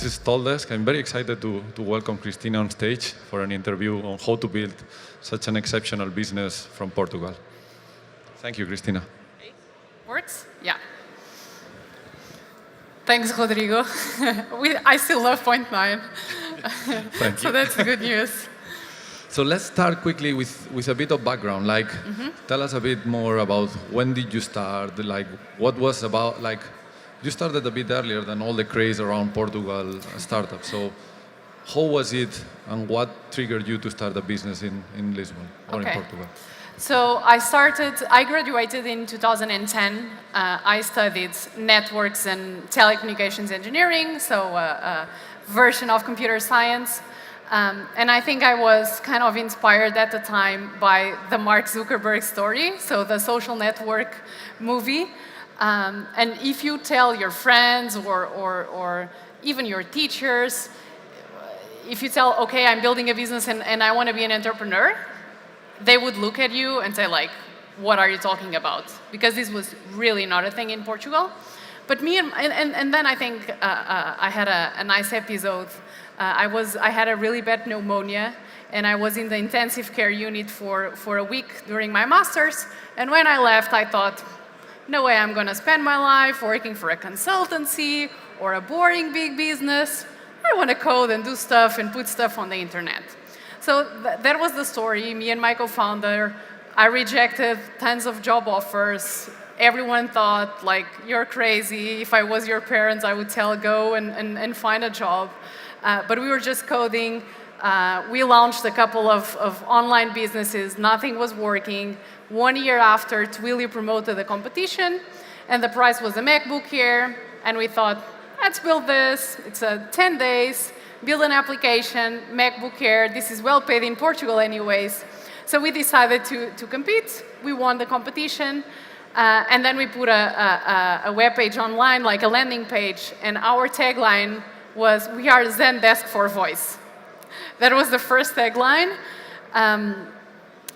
is Talkdesk. I'm very excited to welcome Cristina on stage for an interview on how to build such an exceptional business from Portugal. Thank you, Cristina. Works? Yeah. Thanks, Rodrigo. I still love point 9. Thank So you. that's good news. So let's start quickly with a bit of background. Like, tell us a bit more about when did you start? Like, what was about, like, you started a bit earlier than all the craze around Portugal startups. So how was it and what triggered you to start a business in Lisbon or in Portugal? So I graduated in 2010. I studied networks and telecommunications engineering, so a version of computer science. And I think I was kind of inspired at the time by the Mark Zuckerberg story, so the social network movie. And if you tell your friends or even your teachers, if you tell, okay, I'm building a business and I want to be an entrepreneur, they would look at you and say, like, what are you talking about? Because this was really not a thing in Portugal. But me and then I think I had a nice episode. I had a really bad pneumonia, and I was in the intensive care unit for a week during my master's. And when I left, I thought, no way I'm going to spend my life working for a consultancy or a boring big business. I want to code and do stuff and put stuff on the internet. So that was the story. Me and my co-founder, I rejected tons of job offers. Everyone thought, like, you're crazy. If I was your parents, I would tell go and find a job. But we were just coding. We launched a couple of online businesses. Nothing was working. 1 year after, Twilio promoted the competition, and the prize was a MacBook Air. And we thought, let's build this. It's 10 days, build an application, MacBook Air. This is well paid in Portugal anyways. So we decided to compete. We won the competition. And then we put a web page online, like a landing page. And our tagline was, we are Zendesk for voice. That was the first tagline.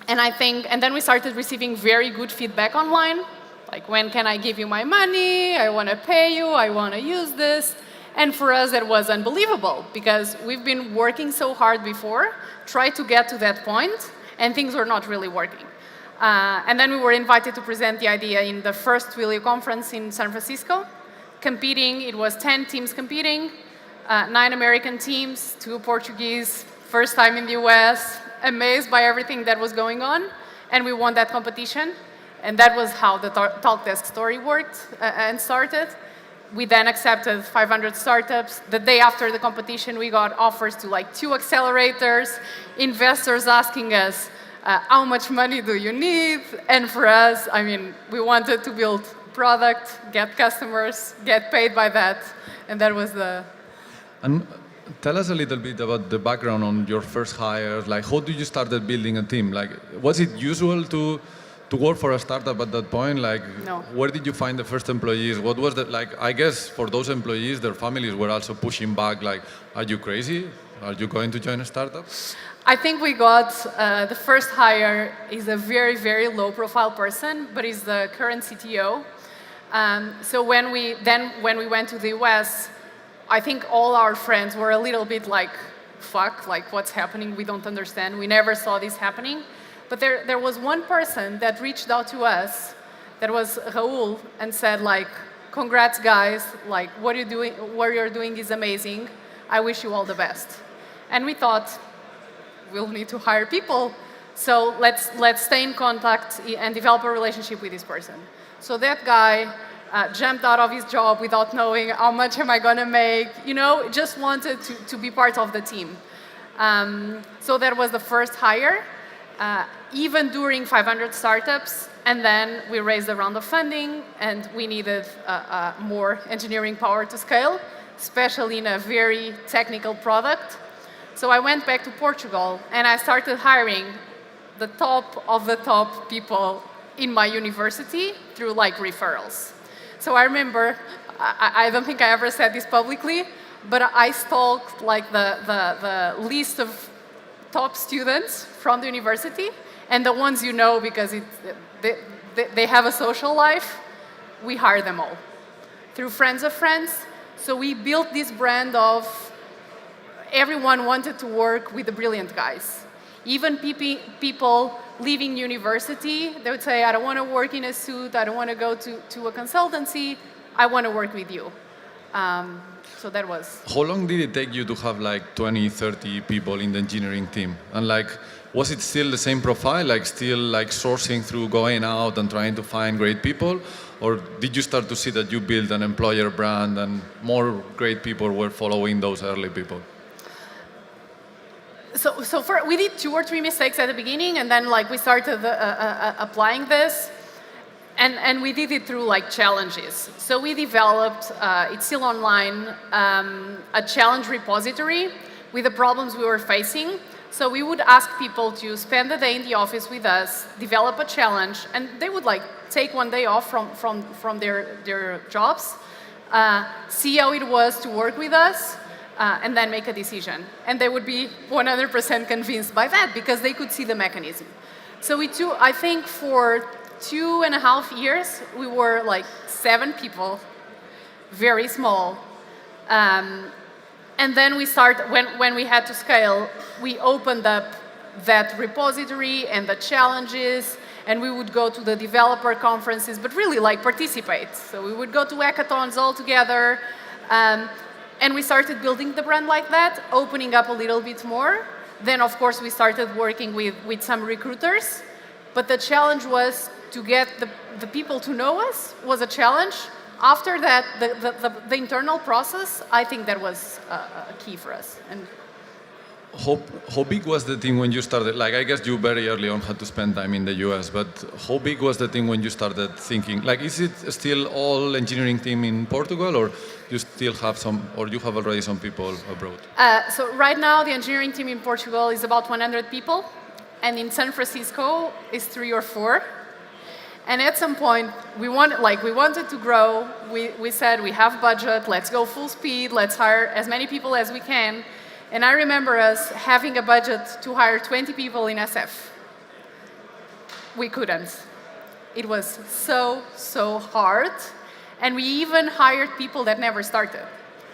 And then we started receiving very good feedback online. Like, when can I give you my money? I want to pay you. I want to use this. And for us, it was unbelievable because we've been working so hard before, tried to get to that point, and things were not really working. And then we were invited to present the idea in the first Twilio conference in San Francisco. Competing, it was 10 teams competing, 9 American teams, 2 Portuguese, first time in the US, amazed by everything that was going on, and we won that competition. And that was how the Talkdesk story worked and started. We then accepted 500 startups. The day after the competition, we got offers to like 2 accelerators, investors asking us, how much money do you need? And for us, I mean, we wanted to build product, get customers, get paid by that. And that was the... And tell us a little bit about the background on your first hire. Like, how did you start building a team? Like, was it usual to work for a startup at that point? Like, no. Where did you find the first employees? What was that like? I guess for those employees, their families were also pushing back. Like, are you crazy? Are you going to join a startup? I think we got the first hire is a very, very low-profile person, but he's the current CTO. So when we went to the US, I think all our friends were a little bit like, fuck, like, what's happening? We don't understand. We never saw this happening. But there was one person that reached out to us, that was Raul, and said, like, congrats, guys. Like, what you're doing is amazing. I wish you all the best. And we thought, we'll need to hire people. So let's stay in contact and develop a relationship with this person. So that guy jumped out of his job without knowing how much am I going to make, you know, just wanted to be part of the team. So that was the first hire, even during 500 startups. And then we raised a round of funding, and we needed more engineering power to scale, especially in a very technical product. So I went back to Portugal, and I started hiring the top of the top people in my university through like referrals. So I remember, I don't think I ever said this publicly, but I stalked like the list of top students from the university, and the ones you know because they have a social life, we hire them all through friends of friends. So we built this brand of everyone wanted to work with the brilliant guys. Even people leaving university, they would say, I don't want to work in a suit, I don't want to go to a consultancy, I want to work with you. So that was. How long did it take you to have like 20, 30 people in the engineering team? And like, was it still the same profile, like still like sourcing through going out and trying to find great people? Or did you start to see that you built an employer brand and more great people were following those early people? So we did 2 or 3 mistakes at the beginning, and then like we started applying this. And we did it through like challenges. So we developed, it's still online, a challenge repository with the problems we were facing. So we would ask people to spend the day in the office with us, develop a challenge, and they would like take one day off from their jobs, see how it was to work with us, and then make a decision. And they would be 100% convinced by that because they could see the mechanism. So we took, I think for 2.5 years, we were like 7 people, very small. And then we started, when we had to scale, we opened up that repository and the challenges, and we would go to the developer conferences, but really like participate. So we would go to hackathons all together, and we started building the brand like that, opening up a little bit more. Then, of course, we started working with some recruiters, but the challenge was to get the people to know us was a challenge. After that, the internal process, I think that was a key for us. And how big was the team when you started? Like, I guess you very early on had to spend time in the US, but how big was the team when you started thinking? Like, is it still all engineering team in Portugal, or you still have some, or you have already some people abroad? So right now, the engineering team in Portugal is about 100 people, and in San Francisco is 3 or 4. And at some point, we wanted to grow. We said, we have budget, let's go full speed, let's hire as many people as we can. And I remember us having a budget to hire 20 people in SF. We couldn't. It was so hard. And we even hired people that never started.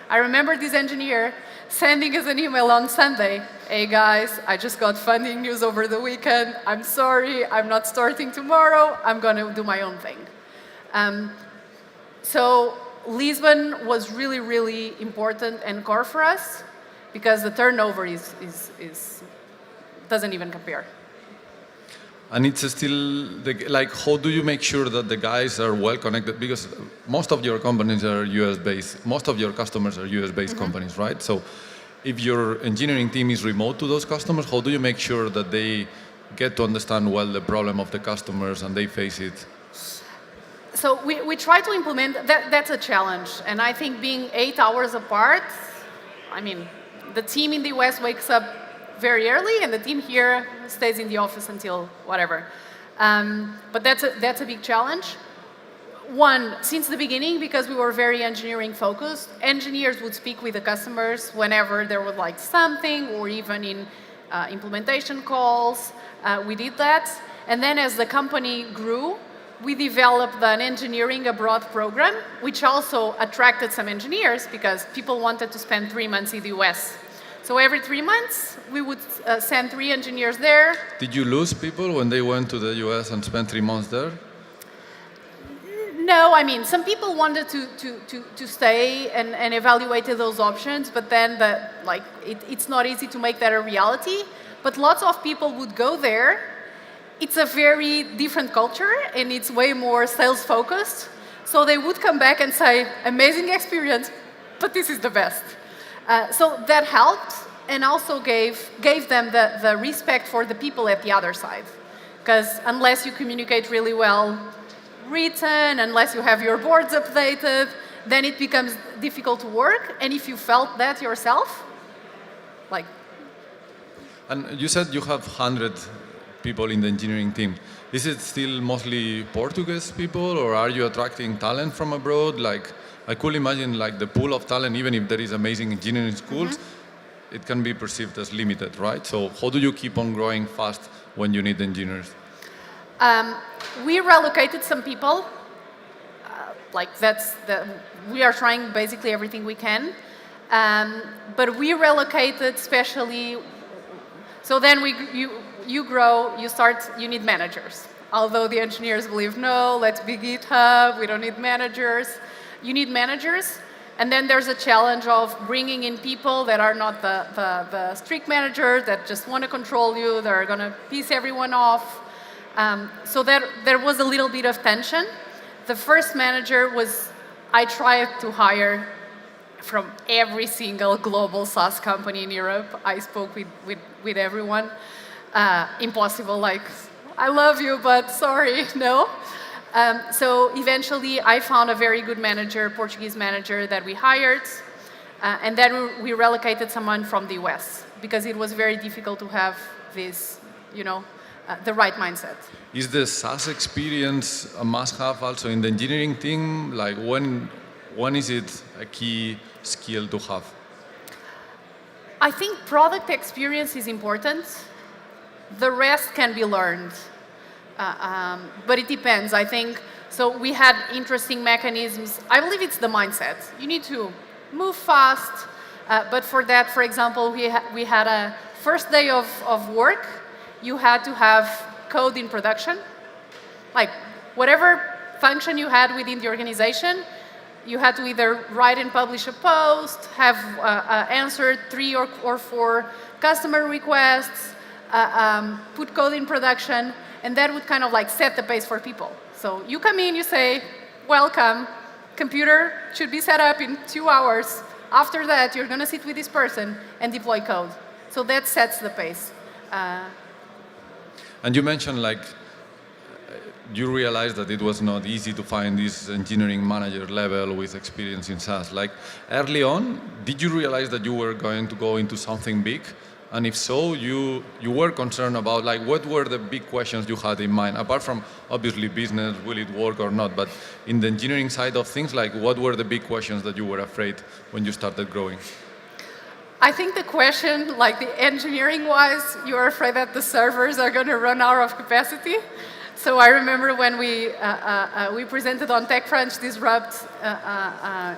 I remember this engineer sending us an email on Sunday. Hey guys, I just got funding news over the weekend. I'm sorry, I'm not starting tomorrow. I'm going to do my own thing. So Lisbon was really, really important and core for us because the turnover doesn't even compare. And it's still, like, how do you make sure that the guys are well connected? Because most of your companies are US-based, most of your customers are US-based companies, right? So if your engineering team is remote to those customers, how do you make sure that they get to understand well the problem of the customers and they face it? So we try to implement, that's a challenge. And I think being 8 hours apart, I mean, the team in the US wakes up very early, and the team here stays in the office until whatever. But that's a big challenge. One, since the beginning, because we were very engineering focused, engineers would speak with the customers whenever there was like something, or even in implementation calls. We did that. And then as the company grew, we developed an engineering abroad program, which also attracted some engineers because people wanted to spend 3 months in the US. So every 3 months, we would send 3 engineers there. Did you lose people when they went to the US and spent 3 months there? No, I mean, some people wanted to stay and evaluated those options, but then it's not easy to make that a reality. But lots of people would go there. It's a very different culture, and it's way more sales focused. So they would come back and say, amazing experience, but this is the best. So that helped, and also gave them the respect for the people at the other side. Because unless you communicate really well written, unless you have your boards updated, then it becomes difficult to work. And if you felt that yourself, like... And you said you have 100 people in the engineering team. Is it still mostly Portuguese people, or are you attracting talent from abroad? Like, I could imagine like the pool of talent, even if there is amazing engineering schools, it can be perceived as limited, right? So how do you keep on growing fast when you need engineers? We relocated some people. Like we are trying basically everything we can. But we relocated especially, so then you grow, you need managers. Although the engineers believe, no, let's be GitHub, we don't need managers. You need managers, and then there's a challenge of bringing in people that are not the strict managers, that just want to control you, that are going to piss everyone off. So there was a little bit of tension. The first manager was, I tried to hire from every single global SaaS company in Europe. I spoke with everyone. Impossible, like, I love you, but sorry, no. So eventually I found a very good manager, Portuguese manager that we hired. And then we relocated someone from the US because it was very difficult to have this, the right mindset. Is the SaaS experience a must-have also in the engineering team? Like when is it a key skill to have? I think product experience is important. The rest can be learned. But it depends, I think. So we had interesting mechanisms. I believe it's the mindset. You need to move fast. But for that, for example, we had a first day of work. You had to have code in production. Like whatever function you had within the organization, you had to either write and publish a post, have answered 3 or 4 customer requests, put code in production, and that would kind of like set the pace for people. So you come in, you say, welcome, computer should be set up in 2 hours. After that, you're going to sit with this person and deploy code. So that sets the pace. And you mentioned you realized that it was not easy to find this engineering manager level with experience in SaaS. Like early on, did you realize that you were going to go into something big? And if so, you were concerned about what were the big questions you had in mind? Apart from obviously business, will it work or not? But in the engineering side of things, what were the big questions that you were afraid when you started growing? I think the question, the engineering-wise, you're afraid that the servers are going to run out of capacity. So I remember when we presented on TechCrunch Disrupt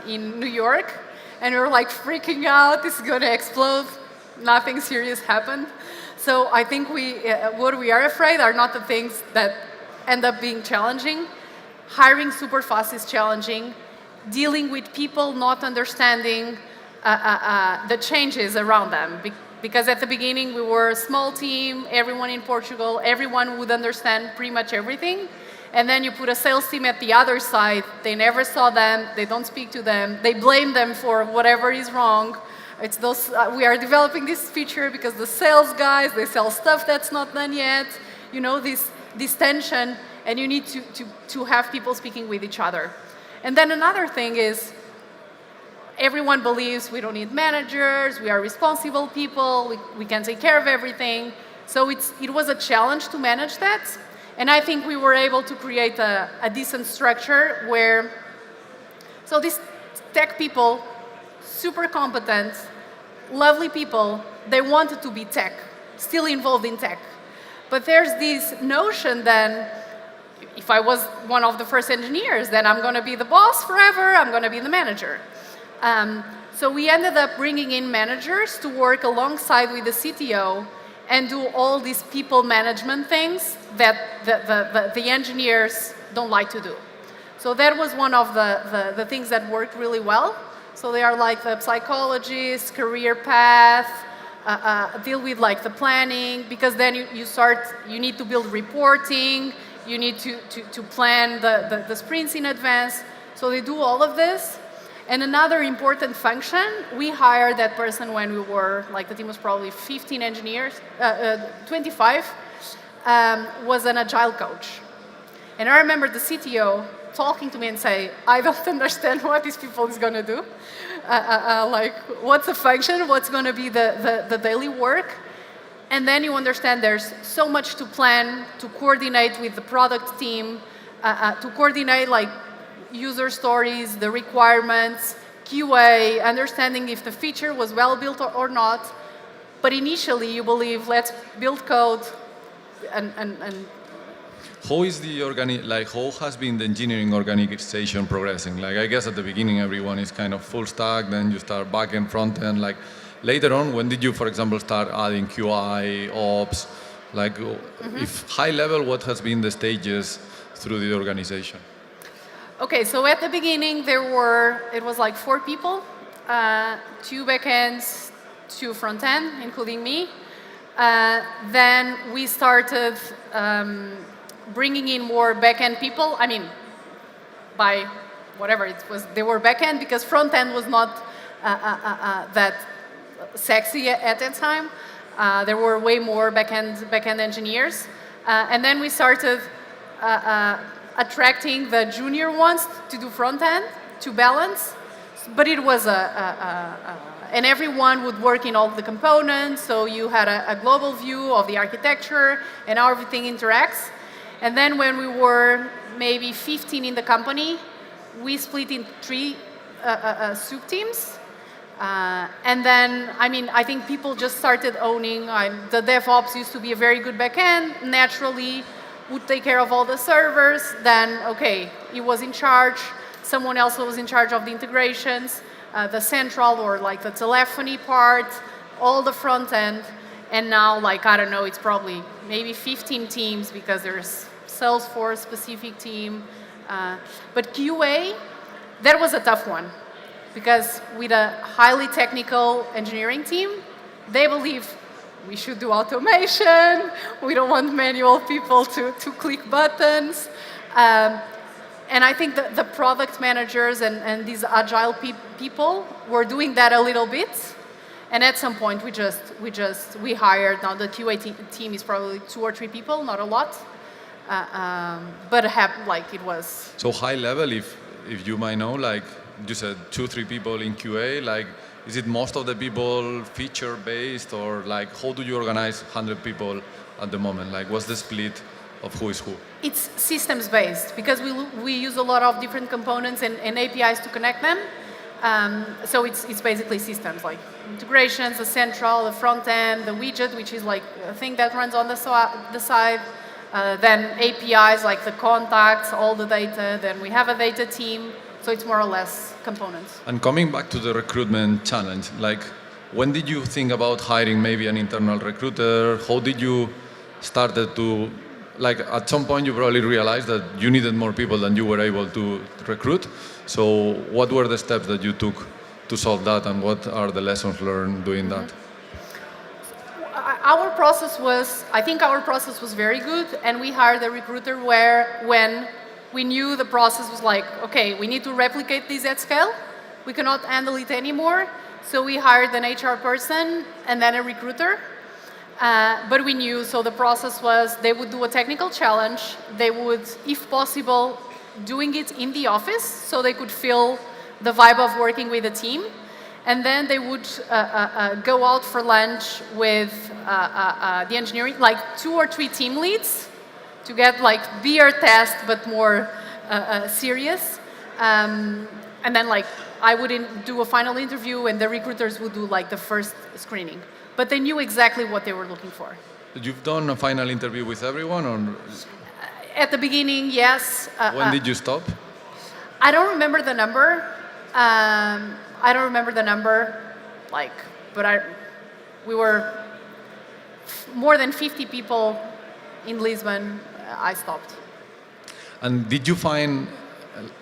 in New York, and we were freaking out, this is going to explode. Nothing serious happened. So I think what we are afraid are not the things that end up being challenging. Hiring super fast is challenging. Dealing with people not understanding the changes around them. Because at the beginning we were a small team, everyone in Portugal, everyone would understand pretty much everything. And then you put a sales team at the other side, they never saw them, they don't speak to them, they blame them for whatever is wrong. It's those, we are developing this feature because the sales guys, they sell stuff that's not done yet. This tension, and you need to have people speaking with each other. And then another thing is, everyone believes we don't need managers, we are responsible people, we can take care of everything. So it was a challenge to manage that. And I think we were able to create a decent structure where, so these tech people, super competent, lovely people, they wanted to be tech, still involved in tech. But there's this notion then, if I was one of the first engineers, then I'm going to be the boss forever, I'm going to be the manager. So we ended up bringing in managers to work alongside with the CTO and do all these people management things that the engineers don't like to do. So that was one of the things that worked really well. So they are the psychologists, career path, deal with the planning, because then you need to build reporting, you need to plan the sprints in advance. So they do all of this. And another important function, we hired that person when we were, the team was probably 15 engineers, 25, was an agile coach. And I remember the CTO talking to me and say, I don't understand what these people is going to do. What's the function? What's going to be the daily work? And then you understand there's so much to plan, to coordinate with the product team, to coordinate user stories, the requirements, QA, understanding if the feature was well built or not. But initially you believe, let's build code and how is the how has been the engineering organization progressing? Like, I guess at the beginning everyone is kind of full stack, then you start back end, front end. Like, later on, when did you, for example, start adding QI, ops? Like, if high level, what has been the stages through the organization? Okay, so at the beginning it was like 4 people, 2 backends, 2 front end, including me. Then we started bringing in more backend people. I mean, by whatever it was, they were backend because front end was not that sexy at that time. There were way more backend engineers. And then we started attracting the junior ones to do front end, to balance. But it was and everyone would work in all the components, so you had a global view of the architecture and how everything interacts. And then when we were maybe 15 in the company, we split in 3 sub-teams. And then, I mean, I think people just started owning, the DevOps used to be a very good backend, naturally would take care of all the servers, then, okay, he was in charge, someone else was in charge of the integrations, the central or like the telephony part, all the front end, and now, like, I don't know, it's probably maybe 15 teams because there's Salesforce specific team. But QA, that was a tough one because with a highly technical engineering team, they believe we should do automation, we don't want manual people to click buttons. And I think the product managers and these agile people were doing that a little bit. And at some point, we hired, now the QA team is probably 2 or 3 people, not a lot. But like it was. So high level, if you might know, like you said, 2-3 people in QA, like, is it most of the people feature based, or like how do you organize 100 people at the moment? Like, what's the split of who is who? It's systems based because we use a lot of different components and APIs to connect them. So it's basically systems like integrations, the central, the front end, the widget, which is like a thing that runs on the side. Then APIs like the contacts, all the data. Then we have a data team. So it's more or less components. And coming back to the recruitment challenge, like, when did you think about hiring maybe an internal recruiter? How did you started to, like, at some point you probably realized that you needed more people than you were able to recruit. So what were the steps that you took to solve that, and what are the lessons learned doing that? I think our process was very good, and we hired a recruiter when we knew the process was like, okay, we need to replicate this at scale. We cannot handle it anymore. So we hired an HR person and then a recruiter. But we knew, so the process was they would do a technical challenge. They would, if possible, doing it in the office so they could feel the vibe of working with a team. And then they would go out for lunch with the engineering, like 2 or 3 team leads, to get like beer test, but more serious. And then like I would do a final interview and the recruiters would do like the first screening. But they knew exactly what they were looking for. You've done a final interview with everyone? Or? At the beginning, yes. When did you stop? I don't remember the number. We were more than 50 people in Lisbon. I stopped. And did you find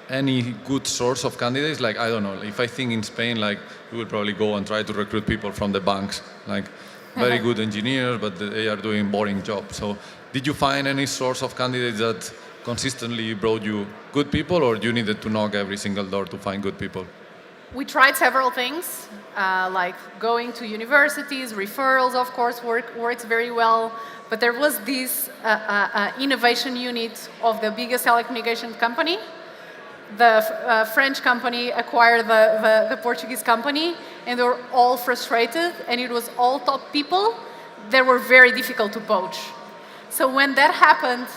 any good source of candidates? Like, I don't know, if I think in Spain, like, you would probably go and try to recruit people from the banks, like very good engineers, but they are doing boring jobs. So did you find any source of candidates that consistently brought you good people, or you needed to knock every single door to find good people? We tried several things, like going to universities, referrals, of course, works very well. But there was this innovation unit of the biggest telecommunications company. The French company acquired the Portuguese company, and they were all frustrated, and it was all top people that were very difficult to poach. So when that happened,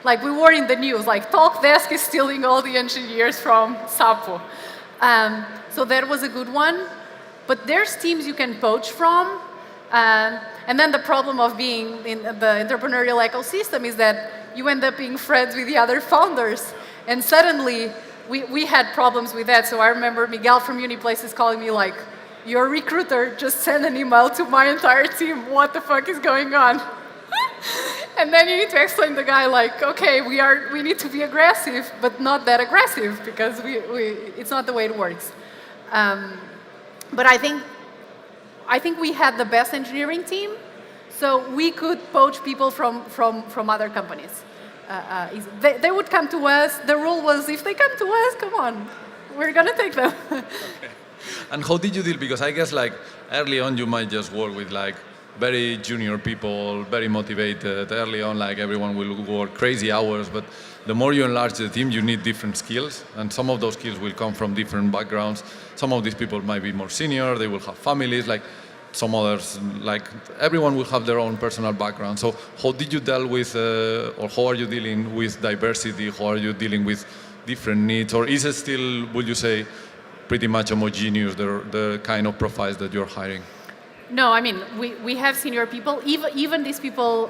like we were in the news, like Talkdesk is stealing all the engineers from Sapo. So that was a good one. But there's teams you can poach from. And then the problem of being in the entrepreneurial ecosystem is that you end up being friends with the other founders. And suddenly, we had problems with that. So I remember Miguel from Uniplaces calling me like, "You're a recruiter, just send an email to my entire team. What the fuck is going on?" And then you need to explain to the guy like, okay, we need to be aggressive, but not that aggressive, because it's not the way it works. But I think we had the best engineering team, so we could poach people from other companies. They would come to us. The rule was, if they come to us, come on, we're gonna take them. Okay. And how did you deal? Because I guess like early on you might just work with like very junior people, very motivated. Early on, like everyone will work crazy hours, but the more you enlarge the team, you need different skills, and some of those skills will come from different backgrounds. Some of these people might be more senior, they will have families, like some others, like everyone will have their own personal background. So how did you deal with, or how are you dealing with diversity? How are you dealing with different needs? Or is it still, would you say, pretty much homogeneous, the kind of profiles that you're hiring? No, I mean, we have senior people. Even these people,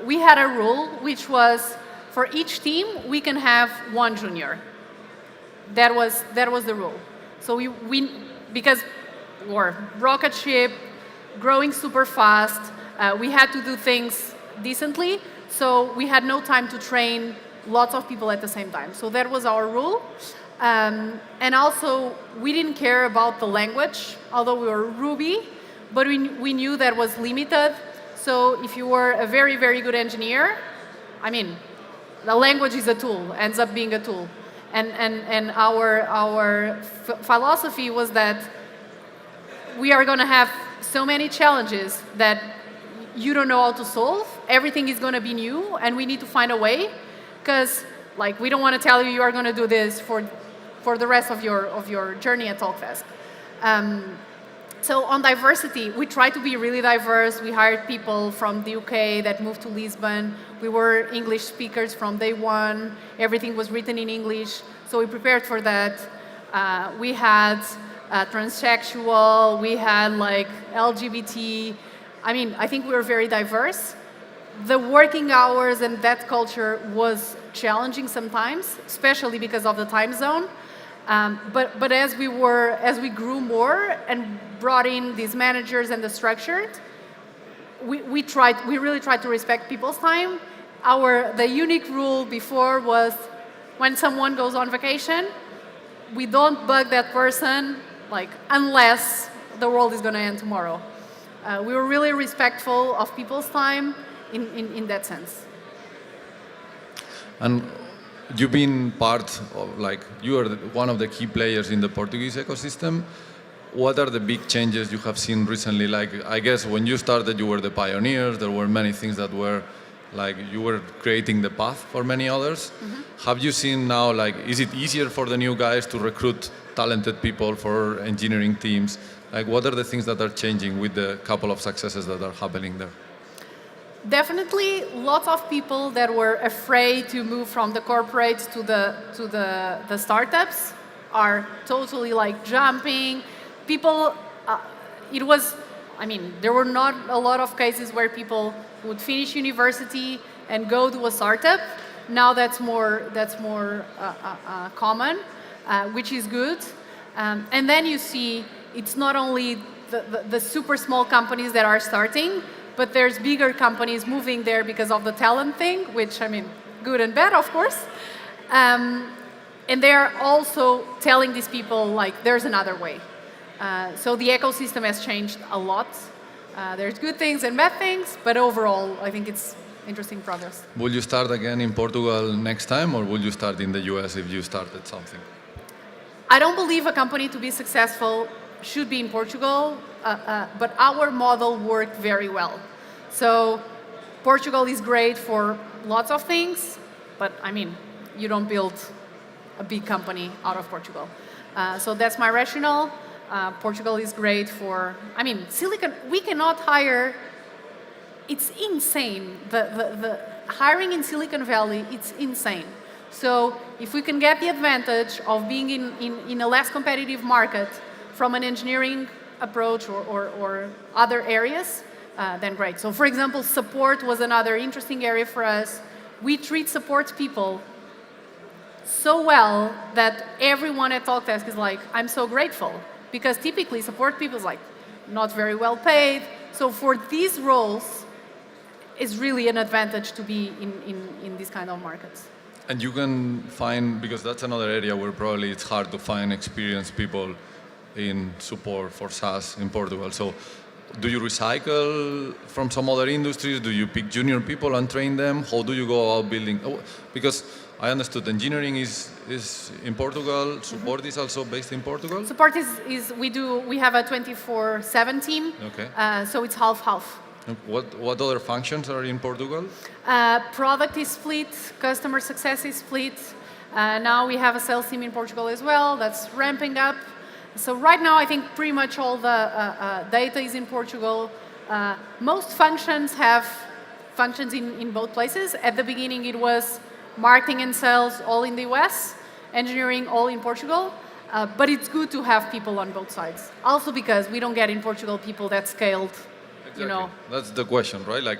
we had a rule, which was, for each team, we can have one junior. That was the rule. So because we're rocket ship, growing super fast, we had to do things decently, so we had no time to train lots of people at the same time. So that was our rule. And also, we didn't care about the language, although we were Ruby, but we knew that was limited. So if you were a very, very good engineer, I mean, the language is a tool, ends up being a tool. And our philosophy was that we are going to have so many challenges that you don't know how to solve. Everything is going to be new, and we need to find a way, because like we don't want to tell you are going to do this for the rest of your journey at Talkdesk. So on diversity, we try to be really diverse. We hired people from the UK that moved to Lisbon. We were English speakers from day one. Everything was written in English, so we prepared for that. We had transsexual, we had like LGBT. I mean, I think we were very diverse. The working hours and that culture was challenging sometimes, especially because of the time zone. But as we grew more and brought in these managers and the structure, we really tried to respect people's time. The unique rule before was, when someone goes on vacation, we don't bug that person, like, unless the world is going to end tomorrow. We were really respectful of people's time in that sense. And you've been part of, like, you are one of the key players in the Portuguese ecosystem. What are the big changes you have seen recently? Like, I guess when you started, you were the pioneers. There were many things that were, like, you were creating the path for many others. Mm-hmm. Have you seen now, like, is it easier for the new guys to recruit talented people for engineering teams? Like, what are the things that are changing with the couple of successes that are happening there? Definitely, lots of people that were afraid to move from the corporates to the startups are totally like jumping. People, there were not a lot of cases where people would finish university and go to a startup. Now that's more common, which is good. And then you see it's not only the super small companies that are starting, but there's bigger companies moving there because of the talent thing, which, I mean, good and bad, of course. And they're also telling these people, like, there's another way. So the ecosystem has changed a lot. There's good things and bad things, but overall, I think it's interesting progress. Will you start again in Portugal next time, or will you start in the US if you started something? I don't believe a company to be successful should be in Portugal, but our model worked very well. So Portugal is great for lots of things, but I mean, you don't build a big company out of Portugal. So that's my rationale. Portugal is great for, I mean, Silicon, we cannot hire, it's insane. The hiring in Silicon Valley, it's insane. So if we can get the advantage of being in a less competitive market from an engineering approach or other areas, then great. So for example, support was another interesting area for us. we treat support people so well that everyone at Talkdesk is like, I'm so grateful. Because typically support people is like not very well paid. So for these roles, it's really an advantage to be in these kind of markets. And you can find, because that's another area where probably it's hard to find experienced people in support for SaaS in Portugal. So do you recycle from some other industries? Do you pick junior people and train them? How do you go about building? Oh, because I understood engineering is in Portugal, support is also based in Portugal? Support is we have a 24/7 team, Okay. So it's half-half. What other functions are in Portugal? Product is split, customer success is split. Now we have a sales team in Portugal as well that's ramping up. So right now I think pretty much all the data is in Portugal. Most functions have functions in both places. At the beginning it was marketing and sales all in the US, engineering all in Portugal. But it's good to have people on both sides. Also because we don't get in Portugal people that scaled. Exactly. You know. That's the question, right? Like,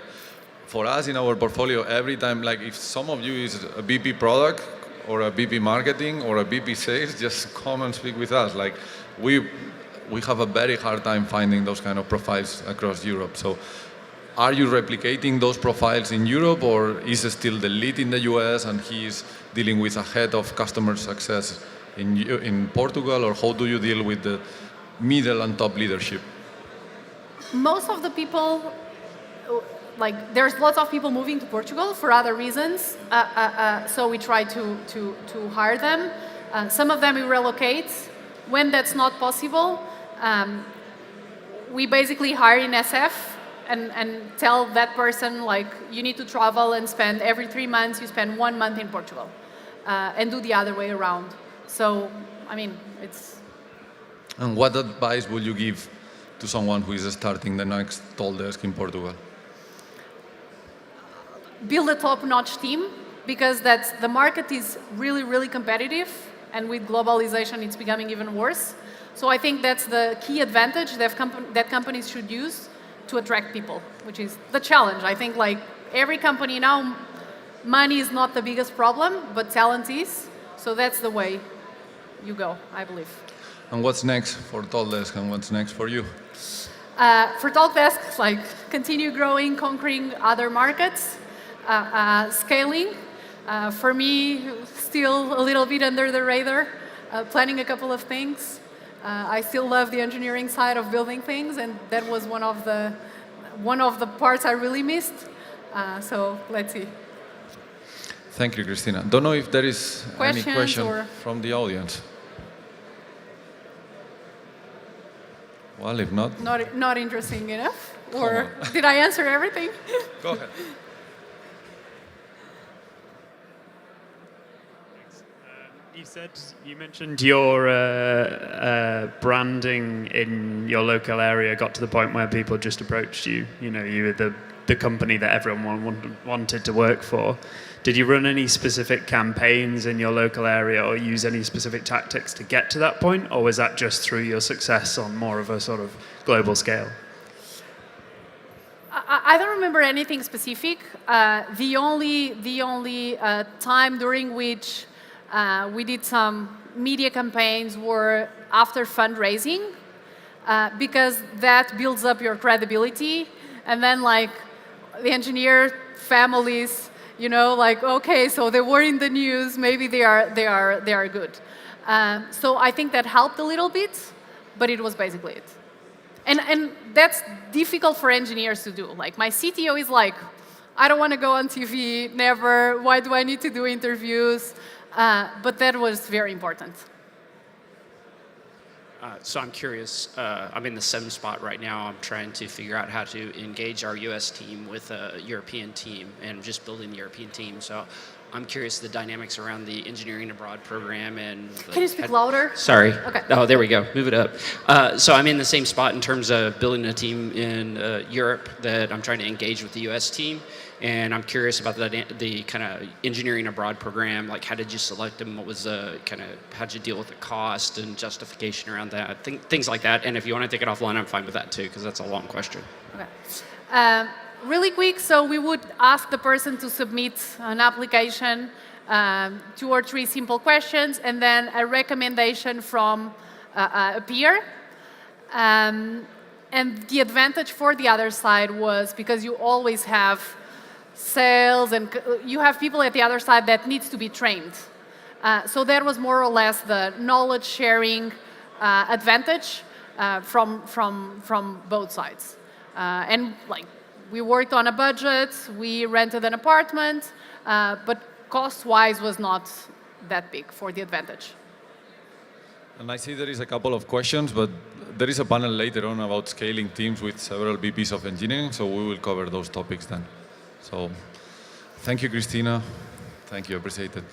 for us in our portfolio, every time, like, if some of you is a VP product or a VP marketing or a VP sales, just come and speak with us. Like, we have a very hard time finding those kind of profiles across Europe. So, are you replicating those profiles in Europe, or is it still the lead in the US and he's dealing with a head of customer success in Portugal, or how do you deal with the middle and top leadership? Most of the people, like there's lots of people moving to Portugal for other reasons, so we try to hire them. Some of them we relocate. When that's not possible, we basically hire in SF and tell that person like you need to travel and spend every 3 months, you spend 1 month in Portugal, and do the other way around. So, I mean, it's... And what advice would you give to someone who is starting the next Talkdesk in Portugal? Build a top-notch team, because the market is really, really competitive, and with globalization it's becoming even worse. So I think that's the key advantage that companies should use to attract people, which is the challenge. I think like every company now, money is not the biggest problem, but talent is. So that's the way you go, I believe. And what's next for Talkdesk, and what's next for you? For Talkdesk, like continue growing, conquering other markets, scaling. For me, still a little bit under the radar, planning a couple of things. I still love the engineering side of building things, and that was one of the parts I really missed. So let's see. Thank you, Cristina. Don't know if there is any question from the audience. Well, if not... Not interesting enough? Or did I answer everything? Go ahead. You mentioned your branding in your local area got to the point where people just approached you. You know, you were the company that everyone wanted to work for. Did you run any specific campaigns in your local area or use any specific tactics to get to that point? Or was that just through your success on more of a sort of global scale? I don't remember anything specific. The only time during which we did some media campaigns were after fundraising, because that builds up your credibility, and then like the engineer families, you know, like okay, so they were in the news, maybe they are good. So I think that helped a little bit, but it was basically it. And that's difficult for engineers to do. Like my CTO is like, I don't want to go on TV, never. Why do I need to do interviews? But that was very important. So I'm curious, I'm in the same spot right now. I'm trying to figure out how to engage our US team with a European team and just building the European team. So I'm curious the dynamics around the engineering abroad program and... Can you speak louder? Sorry. Okay. Oh, there we go. Move it up. So I'm in the same spot in terms of building a team in Europe that I'm trying to engage with the US team. And I'm curious about the kind of engineering abroad program. Like, how did you select them? What was the kind of, how'd you deal with the cost and justification around that? Things like that. And if you want to take it offline, I'm fine with that too, because that's a long question. Okay. really quick, so we would ask the person to submit an application, 2 or 3 simple questions, and then a recommendation from a peer. And the advantage for the other side was because you always have sales and you have people at the other side that needs to be trained. So that was more or less the knowledge sharing advantage from both sides. And like we worked on a budget, we rented an apartment, but cost-wise was not that big for the advantage. And I see there is a couple of questions, but there is a panel later on about scaling teams with several VPs of engineering, so we will cover those topics then. So thank you, Cristina. Thank you, appreciate it.